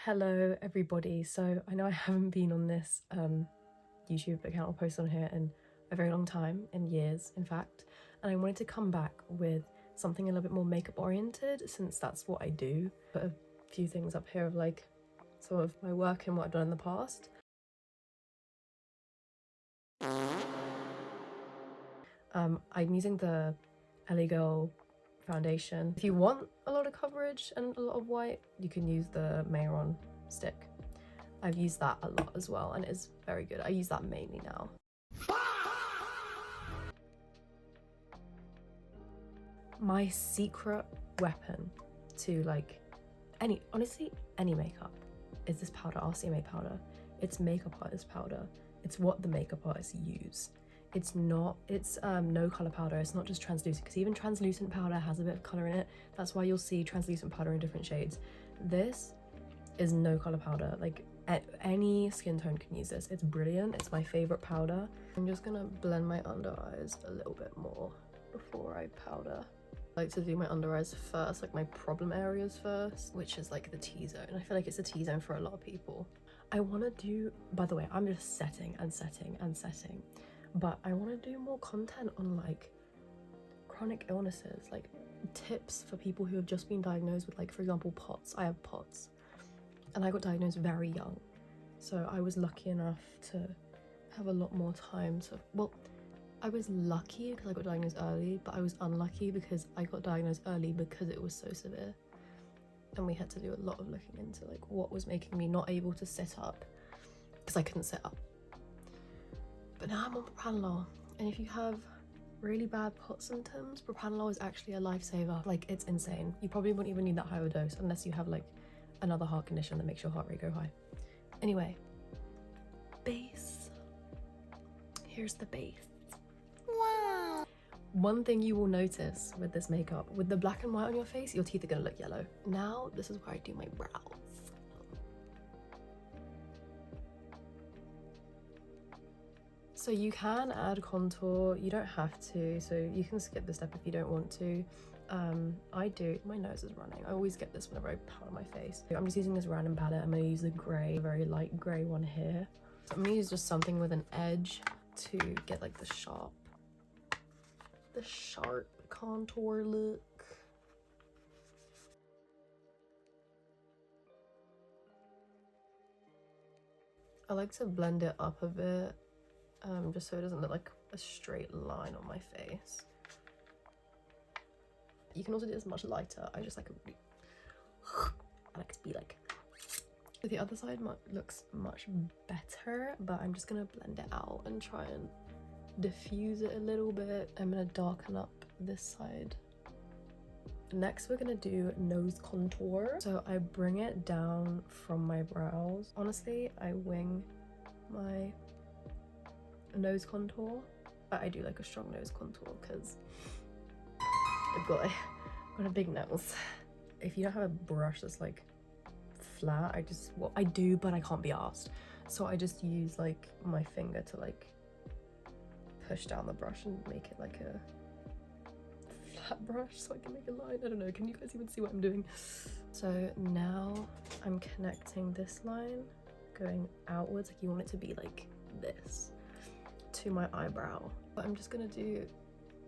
Hello everybody. So I know I haven't been on this YouTube account or post on here in a very long time, in years in fact, and I wanted to come back with something a little bit more makeup oriented since that's what I do. Put a few things up here of like some of my work and what I've done in the past. I'm using the LA Girl foundation. If you want a lot of coverage and a lot of white, you can use the Mayron stick. I've used that a lot as well and it is very good. I use that mainly now. My secret weapon to like honestly any makeup is this powder, RCMA powder. It's makeup artist powder. It's what the makeup artists use. It's no color powder. It's not just translucent, because even translucent powder has a bit of color in it. That's why you'll see translucent powder in different shades. This is no color powder. Like any skin tone can use this. It's brilliant. It's my favorite powder. I'm just gonna blend my under eyes a little bit more before I powder. I like to do my under eyes first, like my problem areas first, which is like the T-zone. I feel like it's a T-zone for a lot of people. I want to do, by the way, I'm just setting and setting and setting, but I want to do more content on like chronic illnesses, like tips for people who have just been diagnosed with, like, for example, POTS. I have POTS and I got diagnosed very young, so I was lucky enough to have a lot more time to, well, I was lucky because I got diagnosed early, but I was unlucky because I got diagnosed early because it was so severe, and we had to do a lot of looking into like what was making me not able to sit up, because I couldn't sit up. But now I'm on propranolol, and if you have really bad pot symptoms, propranolol is actually a lifesaver. Like, it's insane. You probably wouldn't even need that high of a dose unless you have like another heart condition that makes your heart rate go high. Anyway, base. Here's the base. Wow. One thing you will notice with this makeup, with the black and white on your face, your teeth are gonna look yellow. Now, this is where I do my brows. So you can add contour, you don't have to, so you can skip this step if you don't want to. I do. My nose is running. I always get this whenever I powder my face. I'm just using this random palette. I'm gonna use the grey, very light grey one here. So I'm gonna use just something with an edge to get like the sharp contour look. I like to blend it up a bit, just so it doesn't look like a straight line on my face. You can also do this much lighter. I just like I like to be like, the other side looks much better, but I'm just gonna blend it out and try and diffuse it a little bit. I'm gonna darken up this side. Next, we're gonna do nose contour. So I bring it down from my brows. Honestly, I wing my nose contour, but I do like a strong nose contour because I've got a big nose. If you don't have a brush that's like flat, I do, but I can't be arsed. So I just use like my finger to like push down the brush and make it like a flat brush so I can make a line. I don't know, can you guys even see what I'm doing? So now I'm connecting this line going outwards, like you want it to be like this, to my eyebrow. But I'm just gonna do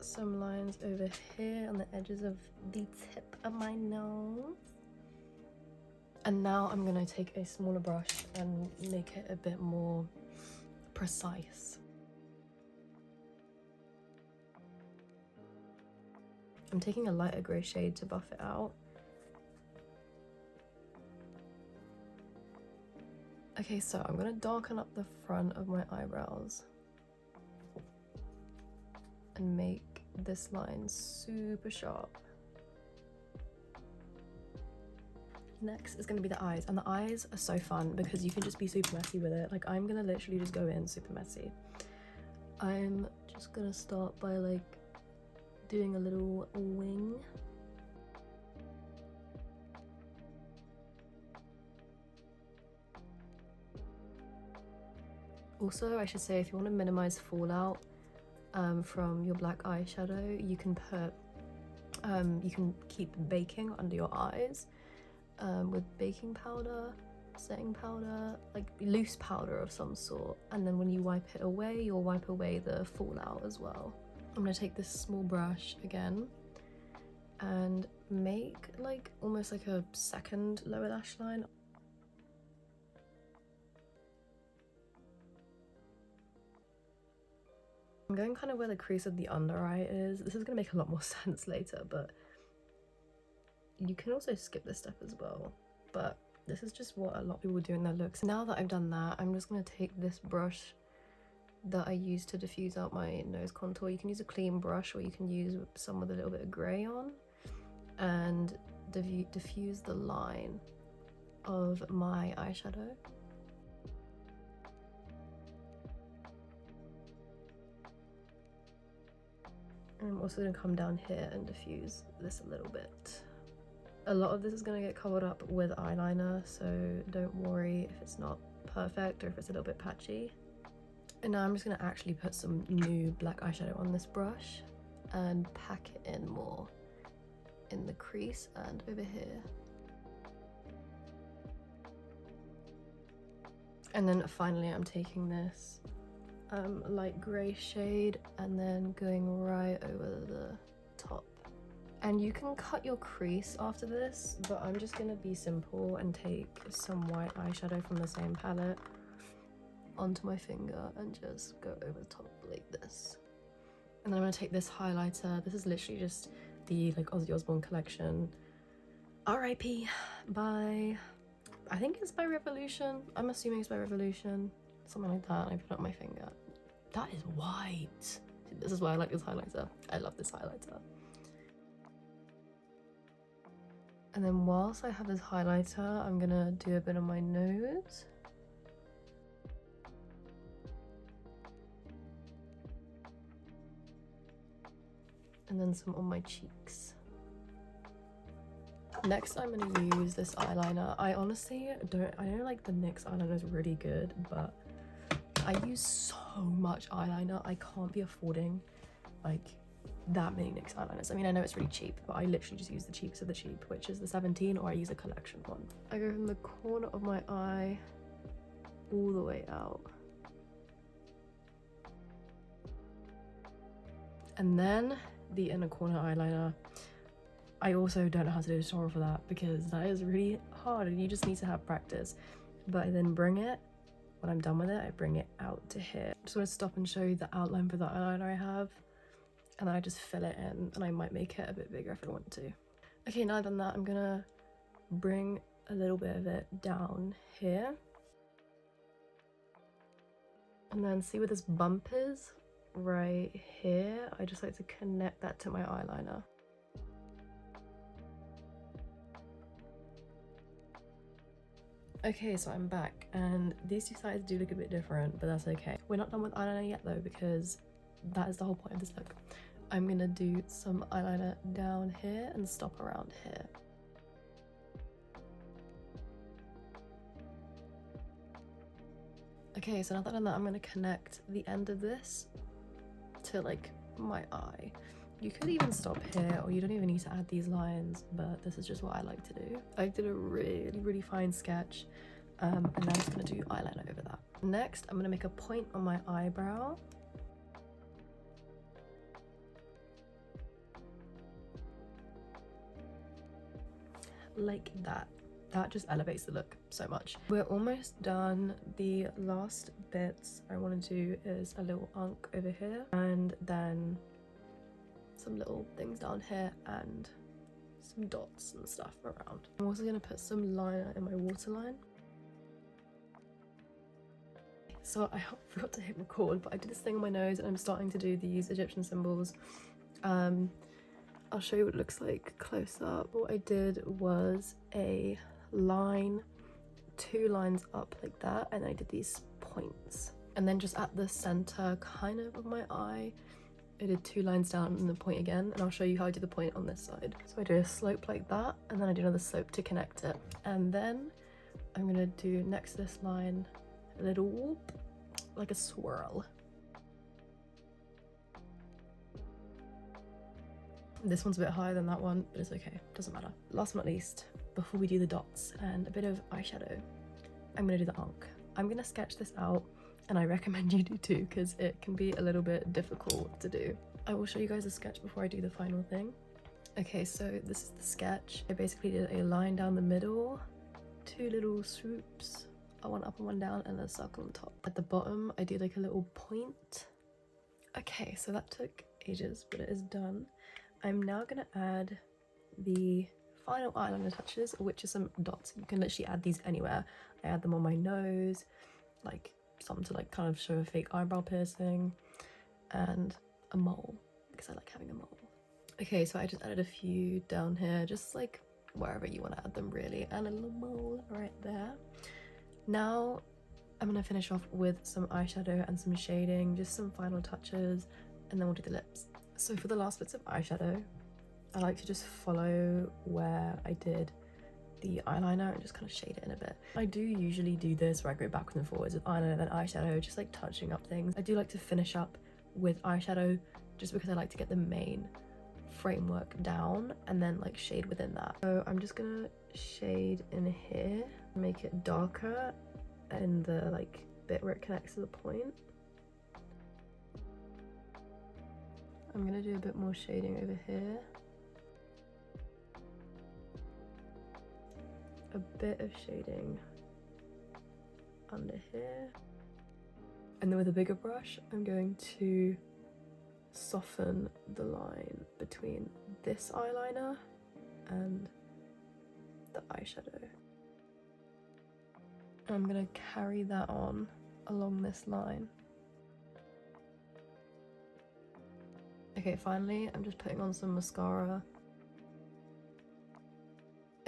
some lines over here on the edges of the tip of my nose. And now I'm gonna take a smaller brush and make it a bit more precise. I'm taking a lighter grey shade to buff it out. Okay, so I'm gonna darken up the front of my eyebrows and make this line super sharp. Next is gonna be the eyes, and the eyes are so fun because you can just be super messy with it. Like, I'm gonna literally just go in super messy. I'm just gonna start by like doing a little wing. Also, I should say, if you want to minimize fallout from your black eyeshadow, you can keep baking under your eyes with baking powder, setting powder, like loose powder of some sort, and then when you wipe it away, you'll wipe away the fallout as well. I'm gonna take this small brush again and make like almost like a second lower lash line. I'm going kind of where the crease of the under eye is. This is gonna make a lot more sense later, but you can also skip this step as well. But this is just what a lot of people do in their looks. Now that I've done that, I'm just gonna take this brush that I use to diffuse out my nose contour. You can use a clean brush or you can use some with a little bit of grey on, and diffuse the line of my eyeshadow. And I'm also going to come down here and diffuse this a little bit. A lot of this is going to get covered up with eyeliner, so don't worry if it's not perfect or if it's a little bit patchy. And now I'm just going to actually put some new black eyeshadow on this brush and pack it in more in the crease and over here. And then finally I'm taking this light grey shade and then going right over the top. And you can cut your crease after this, but I'm just gonna be simple and take some white eyeshadow from the same palette onto my finger and just go over the top like this. And then I'm gonna take this highlighter. This is literally just the like Ozzy Osbourne collection. R.I.P. by, I think it's by Revolution. I'm assuming it's by Revolution. Something like that. And I put it on my finger. That is white. This is why I like this highlighter. I love this highlighter. And then whilst I have this highlighter, I'm gonna do a bit on my nose. And then some on my cheeks. Next, I'm gonna use this eyeliner. I honestly I know like the NYX eyeliner is really good, but I use so much eyeliner. I can't be affording like that many NYX eyeliners. I mean, I know it's really cheap, but I literally just use the cheapest of the cheap, which is the 17, or I use a collection one. I go from the corner of my eye all the way out. And then the inner corner eyeliner. I also don't know how to do a tutorial for that because that is really hard and you just need to have practice. But I then bring it, when I'm done with it, I bring it out to here. Just want to stop and show you the outline for the eyeliner I have. And then I just fill it in, and I might make it a bit bigger if I want to. Okay, now I've done that, I'm gonna bring a little bit of it down here. And then see where this bump is? Right here. I just like to connect that to my eyeliner. Okay, so I'm back, and these two sides do look a bit different, but that's okay. We're not done with eyeliner yet though, because that is the whole point of this look. I'm gonna do some eyeliner down here and stop around here. Okay, so now that I've done that, I'm gonna connect the end of this to like my eye. You could even stop here, or you don't even need to add these lines, but this is just what I like to do. I did a really fine sketch, and then I'm just gonna do eyeliner over that. Next, I'm gonna make a point on my eyebrow. Like that. That just elevates the look so much. We're almost done. The last bits I want to do is a little unk over here, and then some little things down here and some dots and stuff around. I'm also going to put some liner in my waterline. So I forgot to hit record, but I did this thing on my nose and I'm starting to do these Egyptian symbols. I'll show you what it looks like close up. What I did was a line, 2 lines up like that, and I did these points. And then just at the center kind of my eye, I did 2 lines down and the point again, and I'll show you how I do the point on this side. So I do a slope like that, and then I do another slope to connect it. And then I'm gonna do next to this line a little whoop, like a swirl. This one's a bit higher than that one, but it's okay, doesn't matter. Last but not least, before we do the dots and a bit of eyeshadow, I'm gonna do the unk. I'm gonna sketch this out, and I recommend you do too, because it can be a little bit difficult to do. I will show you guys a sketch before I do the final thing. Okay, so this is the sketch. I basically did a line down the middle, 2 little swoops, one up and one down, and a circle on top. At the bottom, I did like a little point. Okay, so that took ages, but it is done. I'm now gonna add the final eyeliner touches, which are some dots. You can literally add these anywhere. I add them on my nose, like some to like kind of show a fake eyebrow piercing, and a mole, because I like having a mole. Okay, so I just added a few down here, just like wherever you want to add them really, and a little mole right there. Now I'm gonna finish off with some eyeshadow and some shading, just some final touches, and then we'll do the lips. So for the last bits of eyeshadow, I like to just follow where I did the eyeliner and just kind of shade it in a bit. I do usually do this where I go backwards and forwards with eyeliner then eyeshadow, just like touching up things. I do like to finish up with eyeshadow just because I like to get the main framework down and then like shade within that. So I'm just gonna shade in here, make it darker in the like bit where it connects to the point. I'm gonna do a bit more shading over here, a bit of shading under here, and then with a bigger brush I'm going to soften the line between this eyeliner and the eyeshadow. And I'm gonna carry that on along this line. Okay, finally, I'm just putting on some mascara.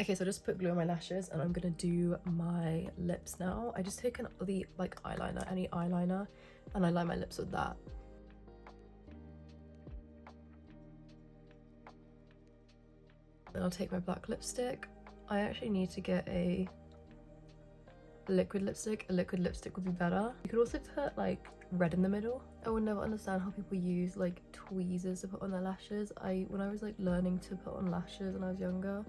Okay, so I just put glue on my lashes and I'm gonna do my lips now. I just take the like eyeliner, any eyeliner, and I line my lips with that. Then I'll take my black lipstick. I actually need to get a liquid lipstick. A liquid lipstick would be better. You could also put like red in the middle. I would never understand how people use like tweezers to put on their lashes. When I was like learning to put on lashes when I was younger,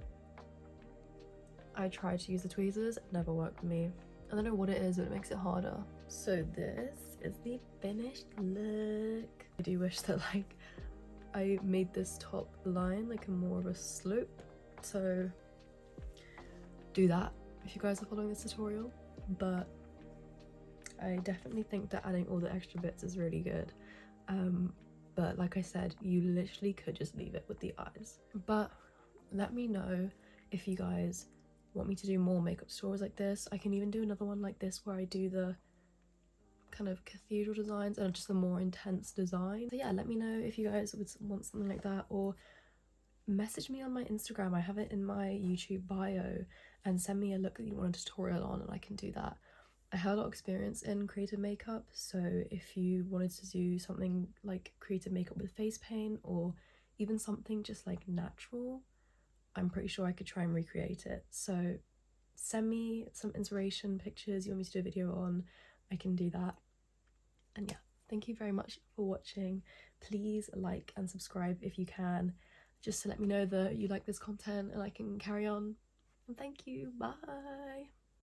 I tried to use the tweezers. It never worked for me. I don't know what it is, but it makes it harder. So this is the finished look. I do wish that like I made this top line like a more of a slope, so do that if you guys are following this tutorial. But I definitely think that adding all the extra bits is really good, but like I said, you literally could just leave it with the eyes. But let me know if you guys want me to do more makeup tutorials like this. I can even do another one like this where I do the kind of cathedral designs and just a more intense design. So yeah, let me know if you guys would want something like that, or message me on my Instagram. I have it in my YouTube bio, and send me a look that you want a tutorial on and I can do that. I have a lot of experience in creative makeup, so if you wanted to do something like creative makeup with face paint or even something just like natural, I'm pretty sure I could try and recreate it. So send me some inspiration pictures you want me to do a video on. I can do that. And yeah, thank you very much for watching. Please like and subscribe if you can, just to let me know that you like this content and I can carry on. And thank you. Bye.